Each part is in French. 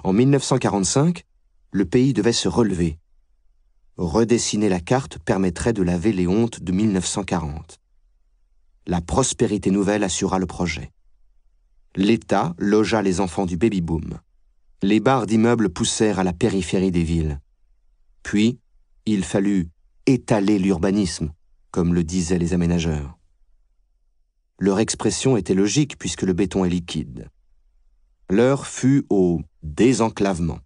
En 1945, le pays devait se relever. Redessiner la carte permettrait de laver les hontes de 1940. La prospérité nouvelle assura le projet. L'État logea les enfants du baby-boom. Les barres d'immeubles poussèrent à la périphérie des villes. Puis, il fallut étaler l'urbanisme, comme le disaient les aménageurs. Leur expression était logique puisque le béton est liquide. L'heure fut au désenclavement.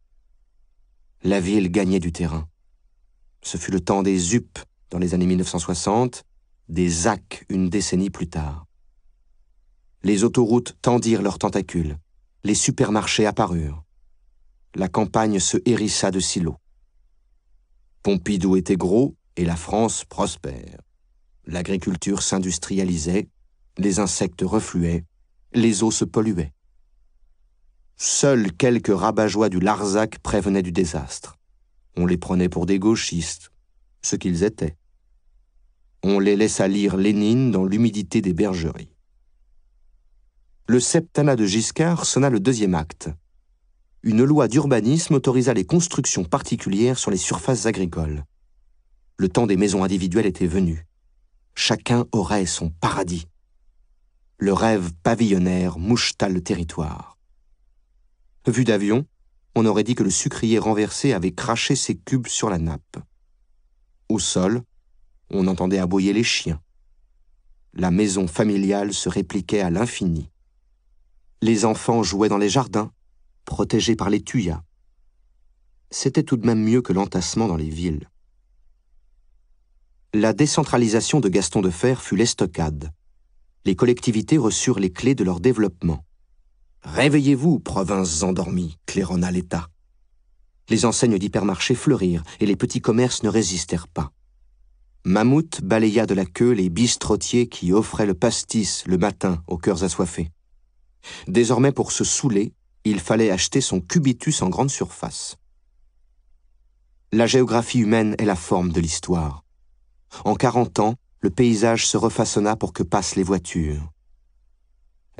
La ville gagnait du terrain. Ce fut le temps des UP dans les années 1960, des ZAC une décennie plus tard. Les autoroutes tendirent leurs tentacules, les supermarchés apparurent. La campagne se hérissa de silos. Pompidou était gros et la France prospère. L'agriculture s'industrialisait, les insectes refluaient, les eaux se polluaient. Seuls quelques rabat-joie du Larzac prévenaient du désastre. On les prenait pour des gauchistes, ce qu'ils étaient. On les laissa lire Lénine dans l'humidité des bergeries. Le septennat de Giscard sonna le deuxième acte. Une loi d'urbanisme autorisa les constructions particulières sur les surfaces agricoles. Le temps des maisons individuelles était venu. Chacun aurait son paradis. Le rêve pavillonnaire moucheta le territoire. Vu d'avion, on aurait dit que le sucrier renversé avait craché ses cubes sur la nappe. Au sol, on entendait aboyer les chiens. La maison familiale se répliquait à l'infini. Les enfants jouaient dans les jardins, protégés par les tuyas. C'était tout de même mieux que l'entassement dans les villes. La décentralisation de Gaston Defferre fut l'estocade. Les collectivités reçurent les clés de leur développement. « Réveillez-vous, provinces endormies », claironna l'État. Les enseignes d'hypermarchés fleurirent et les petits commerces ne résistèrent pas. Mammouth balaya de la queue les bistrotiers qui offraient le pastis le matin aux cœurs assoiffés. Désormais, pour se saouler, il fallait acheter son cubitus en grande surface. La géographie humaine est la forme de l'histoire. En 40 ans, le paysage se refaçonna pour que passent les voitures.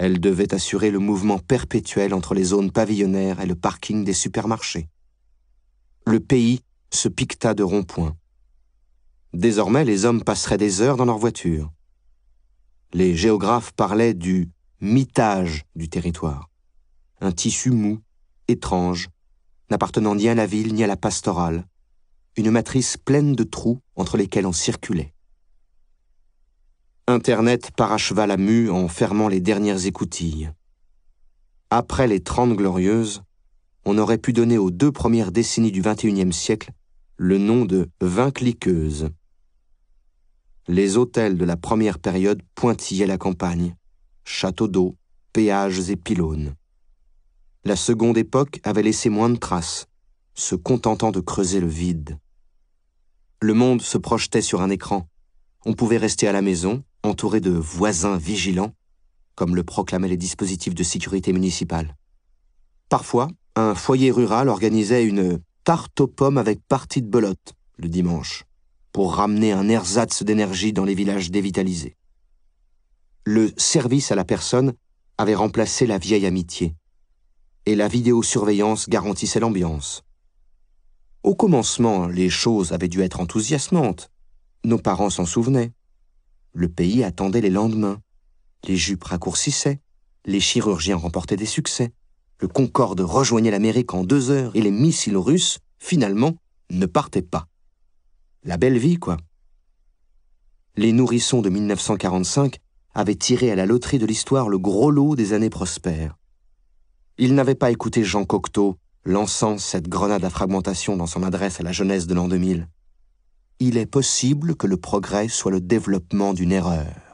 Elle devait assurer le mouvement perpétuel entre les zones pavillonnaires et le parking des supermarchés. Le pays se piqueta de ronds-points. Désormais, les hommes passeraient des heures dans leur voiture. Les géographes parlaient du mitage du territoire, un tissu mou, étrange, n'appartenant ni à la ville ni à la pastorale, une matrice pleine de trous entre lesquels on circulait. Internet paracheva la mue en fermant les dernières écoutilles. Après les 30 Glorieuses, on aurait pu donner aux 2 premières décennies du XXIe siècle le nom de 20 cliqueuses. Les hôtels de la première période pointillaient la campagne, châteaux d'eau, péages et pylônes. La seconde époque avait laissé moins de traces, se contentant de creuser le vide. Le monde se projetait sur un écran. On pouvait rester à la maison, entouré de voisins vigilants, comme le proclamaient les dispositifs de sécurité municipale. Parfois, un foyer rural organisait une tarte aux pommes avec partie de belote le dimanche, pour ramener un ersatz d'énergie dans les villages dévitalisés. Le service à la personne avait remplacé la vieille amitié, et la vidéosurveillance garantissait l'ambiance. Au commencement, les choses avaient dû être enthousiasmantes. Nos parents s'en souvenaient. Le pays attendait les lendemains. Les jupes raccourcissaient, les chirurgiens remportaient des succès. Le Concorde rejoignait l'Amérique en 2 heures et les missiles russes, finalement, ne partaient pas. La belle vie, quoi. Les nourrissons de 1945 avaient tiré à la loterie de l'histoire le gros lot des années prospères. Ils n'avaient pas écouté Jean Cocteau lançant cette grenade à fragmentation dans son adresse à la jeunesse de l'an 2000. Il est possible que le progrès soit le développement d'une erreur.